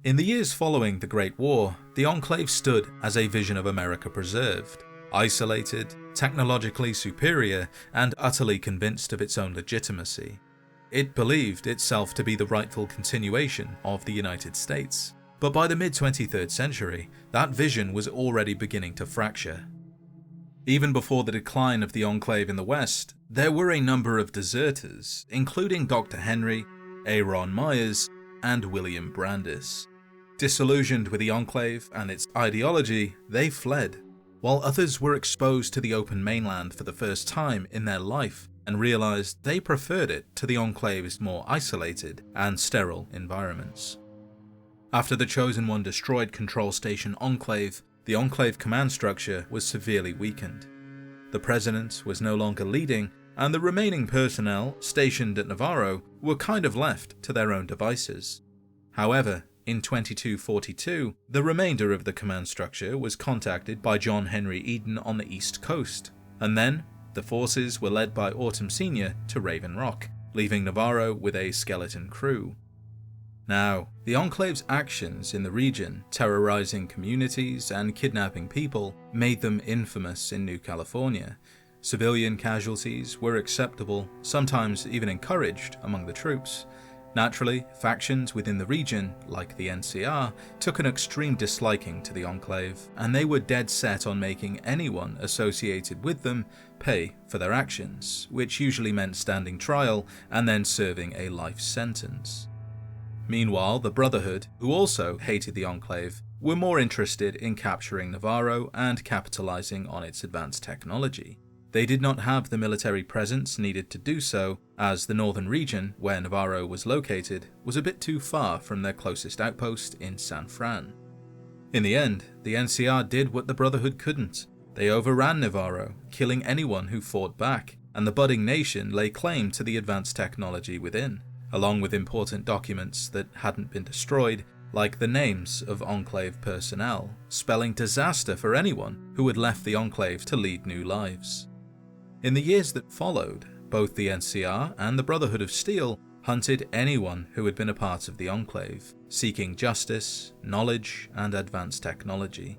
In the years following the Great War, the Enclave stood as a vision of America preserved, isolated, technologically superior, and utterly convinced of its own legitimacy. It believed itself to be the rightful continuation of the United States. But by the mid-23rd century, that vision was already beginning to fracture. Even before the decline of the Enclave in the West, there were a number of deserters, including Dr. Henry, Aaron Meyers, and William Brandice. Disillusioned with the Enclave and its ideology, they fled, while others were exposed to the open mainland for the first time in their life and realized they preferred it to the Enclave's more isolated and sterile environments. After the Chosen One destroyed Control Station ENCLAVE, the Enclave command structure was severely weakened. The President was no longer leading, and the remaining personnel stationed at Navarro were kind of left to their own devices. However, in 2242, the remainder of the command structure was contacted by John Henry Eden on the East Coast, and then the forces were led by Autumn Sr. to Raven Rock, leaving Navarro with a skeleton crew. Now, the Enclave's actions in the region, terrorizing communities and kidnapping people, made them infamous in New California. Civilian casualties were acceptable, sometimes even encouraged among the troops. Naturally, factions within the region, like the NCR, took an extreme disliking to the Enclave, and they were dead set on making anyone associated with them pay for their actions, which usually meant standing trial and then serving a life sentence. Meanwhile, the Brotherhood, who also hated the Enclave, were more interested in capturing Navarro and capitalizing on its advanced technology. They did not have the military presence needed to do so, as the northern region, where Navarro was located, was a bit too far from their closest outpost in San Fran. In the end, the NCR did what the Brotherhood couldn't. They overran Navarro, killing anyone who fought back, and the budding nation lay claim to the advanced technology within, along with important documents that hadn't been destroyed, like the names of Enclave personnel, spelling disaster for anyone who had left the Enclave to lead new lives. In the years that followed, both the NCR and the Brotherhood of Steel hunted anyone who had been a part of the Enclave, seeking justice, knowledge, and advanced technology.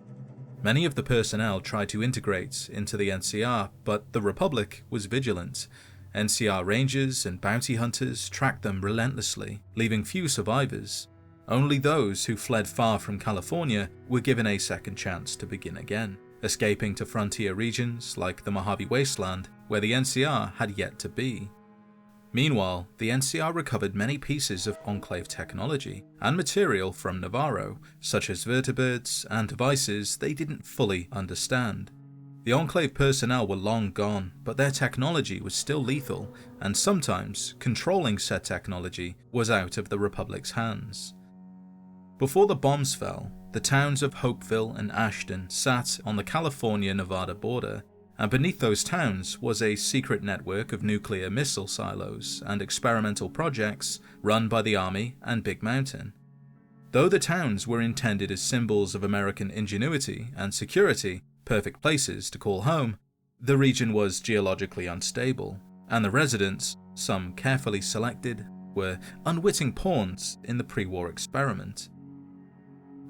Many of the personnel tried to integrate into the NCR, but the Republic was vigilant. NCR rangers and bounty hunters tracked them relentlessly, leaving few survivors. Only those who fled far from California were given a second chance to begin again, escaping to frontier regions like the Mojave Wasteland, where the NCR had yet to be. Meanwhile, the NCR recovered many pieces of Enclave technology and material from Navarro, such as vertibirds and devices they didn't fully understand. The Enclave personnel were long gone, but their technology was still lethal, and sometimes controlling said technology was out of the Republic's hands. Before the bombs fell, the towns of Hopeville and Ashton sat on the California-Nevada border, and beneath those towns was a secret network of nuclear missile silos and experimental projects run by the Army and Big Mountain. Though the towns were intended as symbols of American ingenuity and security, perfect places to call home, the region was geologically unstable, and the residents, some carefully selected, were unwitting pawns in the pre-war experiment.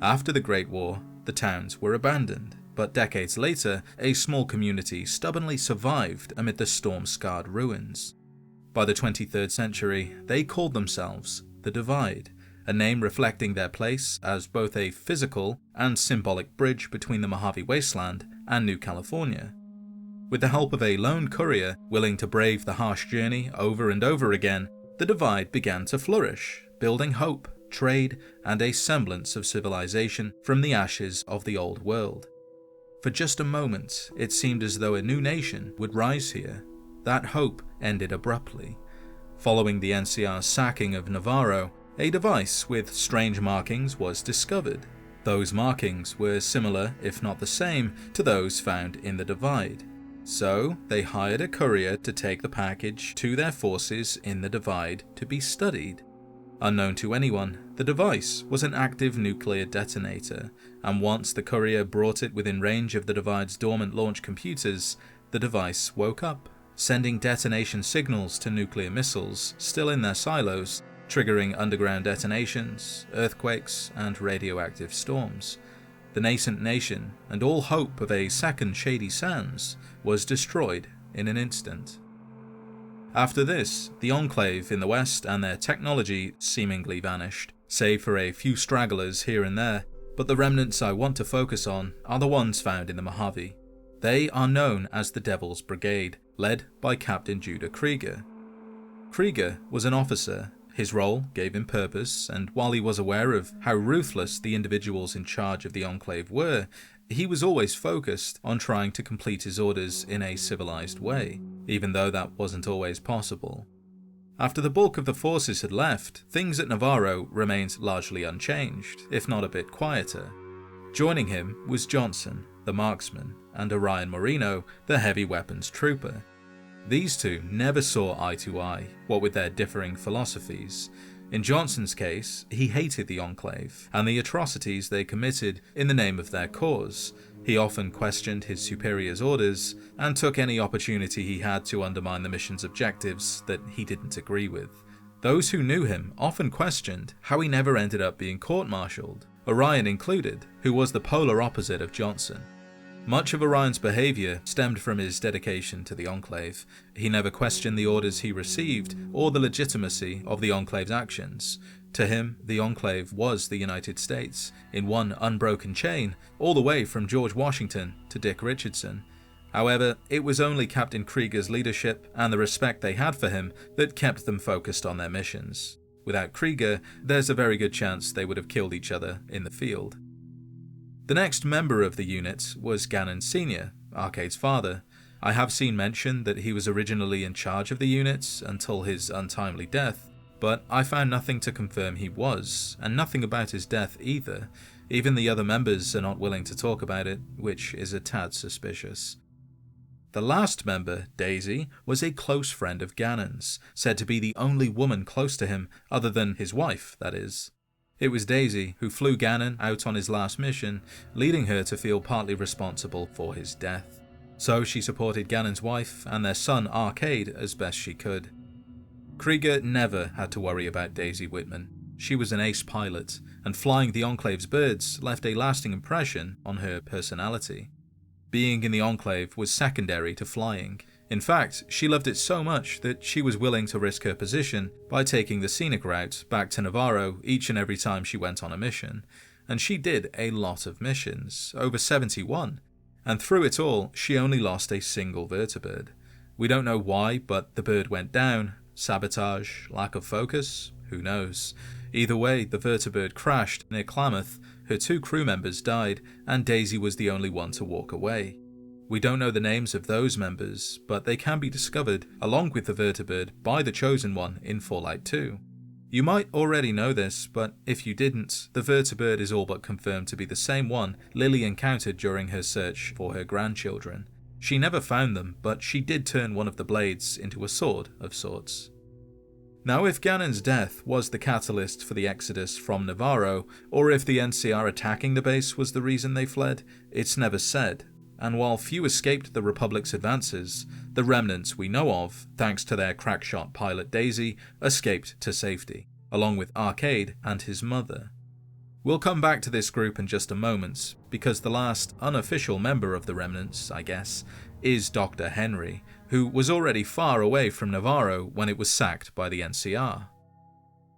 After the Great War, the towns were abandoned, but decades later, a small community stubbornly survived amid the storm-scarred ruins. By the 23rd century, they called themselves the Divide, a name reflecting their place as both a physical and symbolic bridge between the Mojave Wasteland and New California. With the help of a lone courier willing to brave the harsh journey over and over again, the Divide began to flourish, building hope, trade, and a semblance of civilization from the ashes of the old world. For just a moment, it seemed as though a new nation would rise here. That hope ended abruptly. Following the NCR's sacking of Navarro, a device with strange markings was discovered. Those markings were similar, if not the same, to those found in the Divide. So, they hired a courier to take the package to their forces in the Divide to be studied. Unknown to anyone, the device was an active nuclear detonator, and once the courier brought it within range of the Divide's dormant launch computers, the device woke up, sending detonation signals to nuclear missiles still in their silos, triggering underground detonations, earthquakes, and radioactive storms. The nascent nation, and all hope of a second Shady Sands, was destroyed in an instant. After this, the Enclave in the west and their technology seemingly vanished, save for a few stragglers here and there, but the remnants I want to focus on are the ones found in the Mojave. They are known as the Devil's Brigade, led by Captain Judah Krieger. Krieger was an officer. His role gave him purpose, and while he was aware of how ruthless the individuals in charge of the Enclave were, he was always focused on trying to complete his orders in a civilized way, even though that wasn't always possible. After the bulk of the forces had left, things at Navarro remained largely unchanged, if not a bit quieter. Joining him was Johnson, the marksman, and Orion Moreno, the heavy weapons trooper. These two never saw eye to eye, what with their differing philosophies. In Johnson's case, he hated the Enclave and the atrocities they committed in the name of their cause. He often questioned his superiors' orders and took any opportunity he had to undermine the mission's objectives that he didn't agree with. Those who knew him often questioned how he never ended up being court-martialed, Orion included, who was the polar opposite of Johnson. Much of Orion's behaviour stemmed from his dedication to the Enclave. He never questioned the orders he received or the legitimacy of the Enclave's actions. To him, the Enclave was the United States, in one unbroken chain, all the way from George Washington to Dick Richardson. However, it was only Captain Krieger's leadership and the respect they had for him that kept them focused on their missions. Without Krieger, there's a very good chance they would have killed each other in the field. The next member of the unit was Ganon Sr., Arcade's father. I have seen mention that he was originally in charge of the unit until his untimely death, but I found nothing to confirm he was, and nothing about his death either. Even the other members are not willing to talk about it, which is a tad suspicious. The last member, Daisy, was a close friend of Ganon's, said to be the only woman close to him, other than his wife, that is. It was Daisy who flew Ganon out on his last mission, leading her to feel partly responsible for his death. So she supported Ganon's wife and their son Arcade as best she could. Krieger never had to worry about Daisy Whitman. She was an ace pilot, and flying the Enclave's birds left a lasting impression on her personality. Being in the Enclave was secondary to flying. In fact, she loved it so much that she was willing to risk her position by taking the scenic route back to Navarro each and every time she went on a mission. And she did a lot of missions, over 71, and through it all, she only lost a single vertibird. We don't know why, but the bird went down. Sabotage, lack of focus, who knows. Either way, the vertibird crashed near Klamath, her 2 crew members died, and Daisy was the only one to walk away. We don't know the names of those members, but they can be discovered, along with the vertibird, by the Chosen One in Fallout 2. You might already know this, but if you didn't, the vertibird is all but confirmed to be the same one Lily encountered during her search for her grandchildren. She never found them, but she did turn one of the blades into a sword of sorts. Now, if Ganon's death was the catalyst for the exodus from Navarro, or if the NCR attacking the base was the reason they fled, it's never said. And while few escaped the Republic's advances, the remnants we know of, thanks to their crackshot pilot Daisy, escaped to safety, along with Arcade and his mother. We'll come back to this group in just a moment, because the last unofficial member of the remnants, I guess, is Dr. Henry, who was already far away from Navarro when it was sacked by the NCR.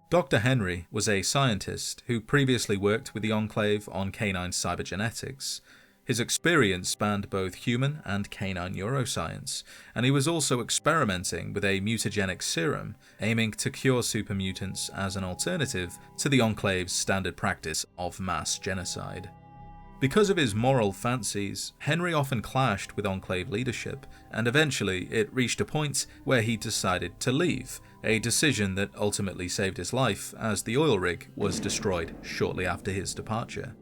Dr. Henry was a scientist who previously worked with the Enclave on canine cybergenetics. His experience spanned both human and canine neuroscience, and he was also experimenting with a mutagenic serum, aiming to cure supermutants as an alternative to the Enclave's standard practice of mass genocide. Because of his moral fancies, Henry often clashed with Enclave leadership, and eventually it reached a point where he decided to leave, a decision that ultimately saved his life as the oil rig was destroyed shortly after his departure.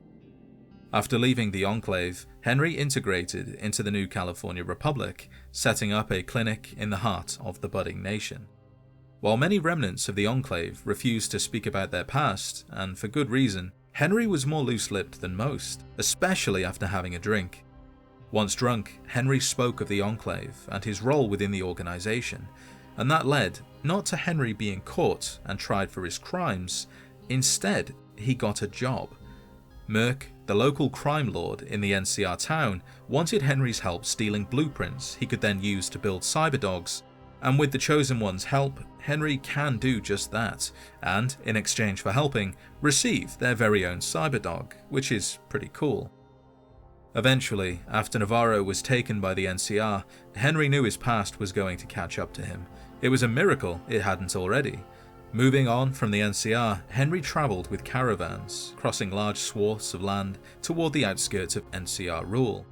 After leaving the Enclave, Henry integrated into the new California Republic, setting up a clinic in the heart of the budding nation. While many remnants of the Enclave refused to speak about their past, and for good reason, Henry was more loose-lipped than most, especially after having a drink. Once drunk, Henry spoke of the Enclave and his role within the organization, and that led not to Henry being caught and tried for his crimes. Instead, he got a job. Merck, the local crime lord in the NCR town, wanted Henry's help stealing blueprints he could then use to build cyberdogs, and with the Chosen One's help, Henry can do just that, and, in exchange for helping, receive their very own cyberdog, which is pretty cool. Eventually, after Navarro was taken by the NCR, Henry knew his past was going to catch up to him. It was a miracle it hadn't already. Moving on from the NCR, Henry travelled with caravans, crossing large swaths of land toward the outskirts of NCR rule,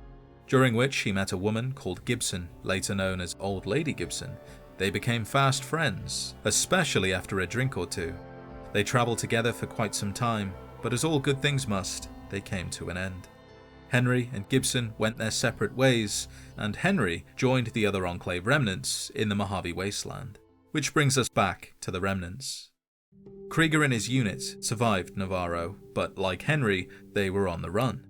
during which he met a woman called Gibson, later known as Old Lady Gibson. They became fast friends, especially after a drink or two. They travelled together for quite some time, but as all good things must, they came to an end. Henry and Gibson went their separate ways, and Henry joined the other Enclave Remnants in the Mojave Wasteland. Which brings us back to the Remnants. Krieger and his unit survived Navarro, but like Henry, they were on the run.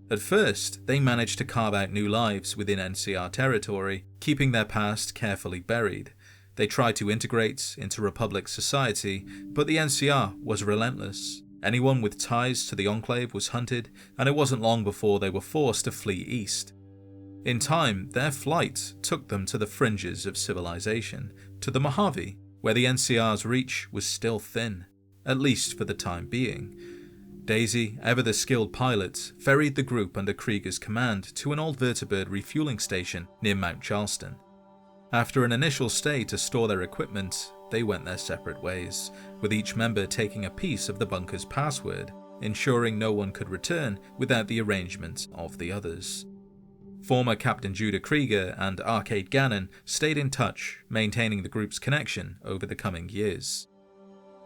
At first, they managed to carve out new lives within NCR territory, keeping their past carefully buried. They tried to integrate into Republic society, but the NCR was relentless. Anyone with ties to the Enclave was hunted, and it wasn't long before they were forced to flee east. In time, their flight took them to the fringes of civilization, to the Mojave, where the NCR's reach was still thin, at least for the time being. Daisy, ever the skilled pilot, ferried the group under Krieger's command to an old vertibird refueling station near Mount Charleston. After an initial stay to store their equipment, they went their separate ways, with each member taking a piece of the bunker's password, ensuring no one could return without the arrangement of the others. Former Captain Judah Krieger and Arcade Ganon stayed in touch, maintaining the group's connection over the coming years.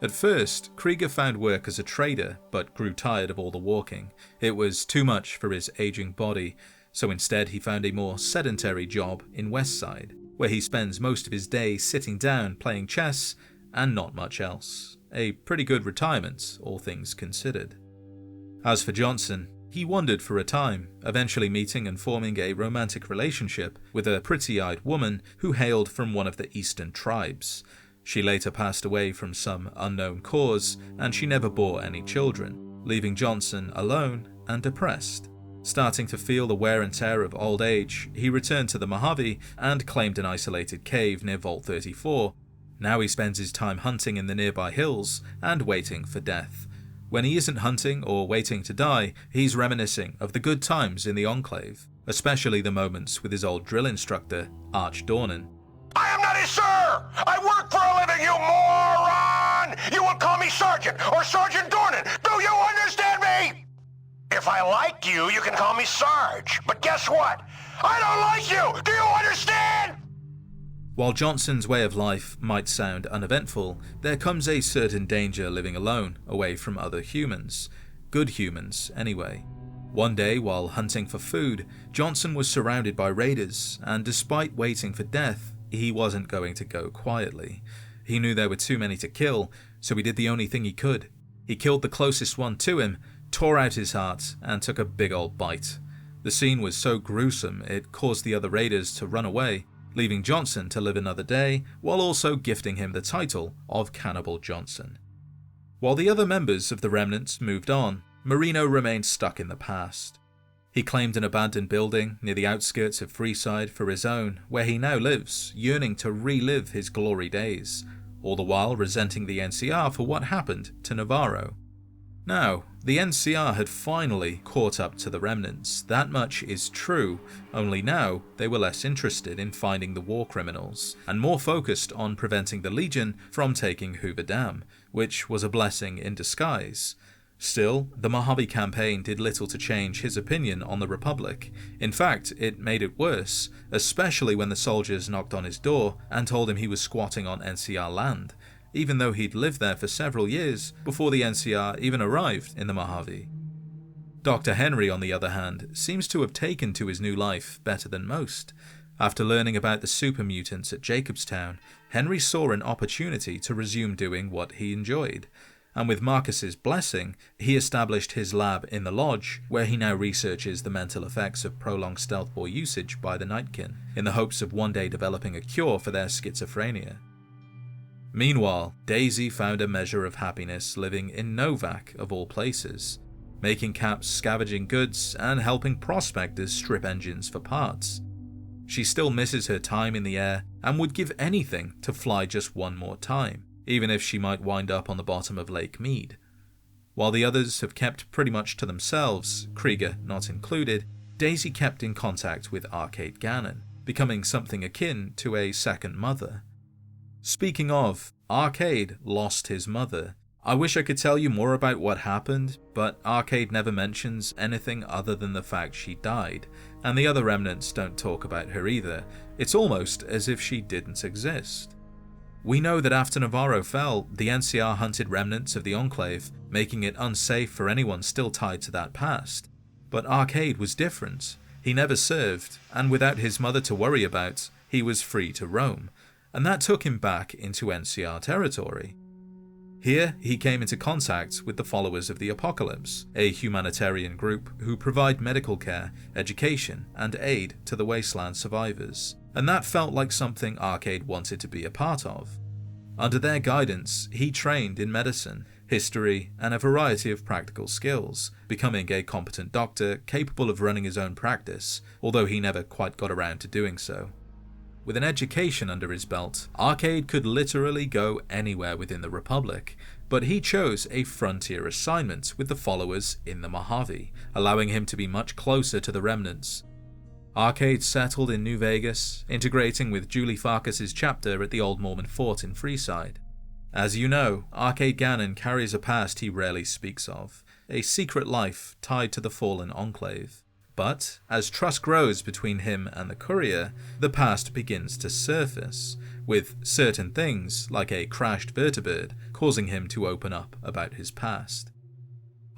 At first, Krieger found work as a trader, but grew tired of all the walking. It was too much for his aging body, so instead he found a more sedentary job in Westside, where he spends most of his day sitting down playing chess and not much else. A pretty good retirement, all things considered. As for Johnson, he wandered for a time, eventually meeting and forming a romantic relationship with a pretty-eyed woman who hailed from one of the eastern tribes. She later passed away from some unknown cause, and she never bore any children, leaving Johnson alone and depressed. Starting to feel the wear and tear of old age, he returned to the Mojave and claimed an isolated cave near Vault 34. Now he spends his time hunting in the nearby hills and waiting for death. When he isn't hunting or waiting to die, he's reminiscing of the good times in the Enclave, especially the moments with his old drill instructor, Arch Dornan. I am not a sir! I work for a living, you moron! You will call me Sergeant or Sergeant Dornan! Do you understand me? If I like you, you can call me Sarge. But guess what? I don't like you! Do you understand? While Johnson's way of life might sound uneventful, there comes a certain danger living alone, away from other humans. Good humans, anyway. One day, while hunting for food, Johnson was surrounded by raiders, and despite waiting for death, he wasn't going to go quietly. He knew there were too many to kill, so he did the only thing he could. He killed the closest one to him, tore out his heart, and took a big old bite. The scene was so gruesome it caused the other raiders to run away, leaving Johnson to live another day, while also gifting him the title of Cannibal Johnson. While the other members of the Remnants moved on, Marino remained stuck in the past. He claimed an abandoned building near the outskirts of Freeside for his own, where he now lives, yearning to relive his glory days, all the while resenting the NCR for what happened to Navarro. Now, the NCR had finally caught up to the Remnants, that much is true, only now they were less interested in finding the war criminals, and more focused on preventing the Legion from taking Hoover Dam, which was a blessing in disguise. Still, the Mojave campaign did little to change his opinion on the Republic. In fact, it made it worse, especially when the soldiers knocked on his door and told him he was squatting on NCR land, even though he'd lived there for several years before the NCR even arrived in the Mojave. Dr. Henry, on the other hand, seems to have taken to his new life better than most. After learning about the super mutants at Jacobstown, Henry saw an opportunity to resume doing what he enjoyed, and with Marcus's blessing, he established his lab in the Lodge, where he now researches the mental effects of prolonged stealth boy usage by the Nightkin, in the hopes of one day developing a cure for their schizophrenia. Meanwhile, Daisy found a measure of happiness living in Novak of all places, making caps scavenging goods and helping prospectors strip engines for parts. She still misses her time in the air and would give anything to fly just one more time, even if she might wind up on the bottom of Lake Mead. While the others have kept pretty much to themselves, Krieger not included, Daisy kept in contact with Arcade Ganon, becoming something akin to a second mother. Speaking of, Arcade lost his mother. I wish I could tell you more about what happened, but Arcade never mentions anything other than the fact she died, and the other remnants don't talk about her either. It's almost as if she didn't exist. We know that after Navarro fell, the NCR hunted remnants of the Enclave, making it unsafe for anyone still tied to that past. But Arcade was different. He never served, and without his mother to worry about, he was free to roam, and that took him back into NCR territory. Here, he came into contact with the Followers of the Apocalypse, a humanitarian group who provide medical care, education, and aid to the Wasteland survivors, and that felt like something Arcade wanted to be a part of. Under their guidance, he trained in medicine, history, and a variety of practical skills, becoming a competent doctor capable of running his own practice, although he never quite got around to doing so. With an education under his belt, Arcade could literally go anywhere within the Republic, but he chose a frontier assignment with the Followers in the Mojave, allowing him to be much closer to the remnants. Arcade settled in New Vegas, integrating with Julie Farkas's chapter at the Old Mormon Fort in Freeside. As you know, Arcade Ganon carries a past he rarely speaks of, a secret life tied to the fallen Enclave. But, as trust grows between him and the courier, the past begins to surface, with certain things, like a crashed vertibird, causing him to open up about his past.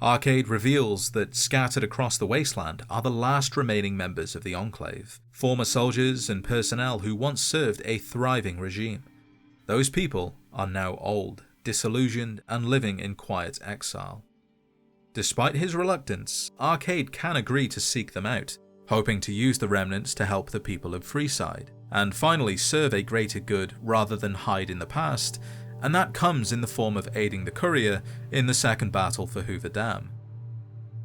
Arcade reveals that scattered across the wasteland are the last remaining members of the Enclave, former soldiers and personnel who once served a thriving regime. Those people are now old, disillusioned, and living in quiet exile. Despite his reluctance, Arcade can agree to seek them out, hoping to use the remnants to help the people of Freeside, and finally serve a greater good rather than hide in the past, and that comes in the form of aiding the courier in the second battle for Hoover Dam.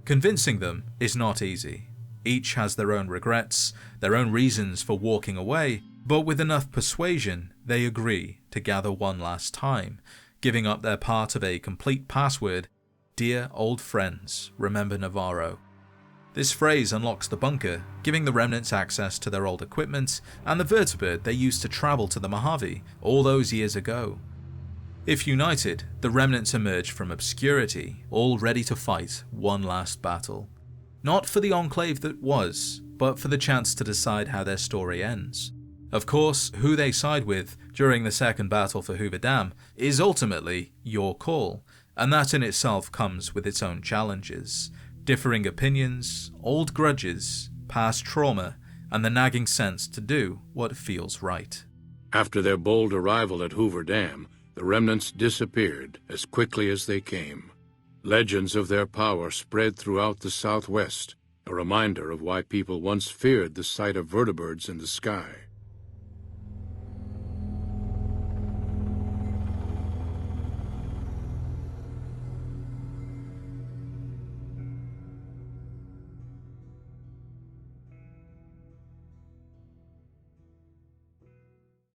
Convincing them is not easy. Each has their own regrets, their own reasons for walking away, but with enough persuasion, they agree to gather one last time, giving up their part of a complete password. Dear old friends, remember Navarro. This phrase unlocks the bunker, giving the remnants access to their old equipment and the vertibird they used to travel to the Mojave all those years ago. If united, the remnants emerge from obscurity, all ready to fight one last battle. Not for the Enclave that was, but for the chance to decide how their story ends. Of course, who they side with during the second battle for Hoover Dam is ultimately your call, and that in itself comes with its own challenges, differing opinions, old grudges, past trauma, and the nagging sense to do what feels right. After their bold arrival at Hoover Dam, the remnants disappeared as quickly as they came. Legends of their power spread throughout the Southwest, a reminder of why people once feared the sight of vertibirds in the sky.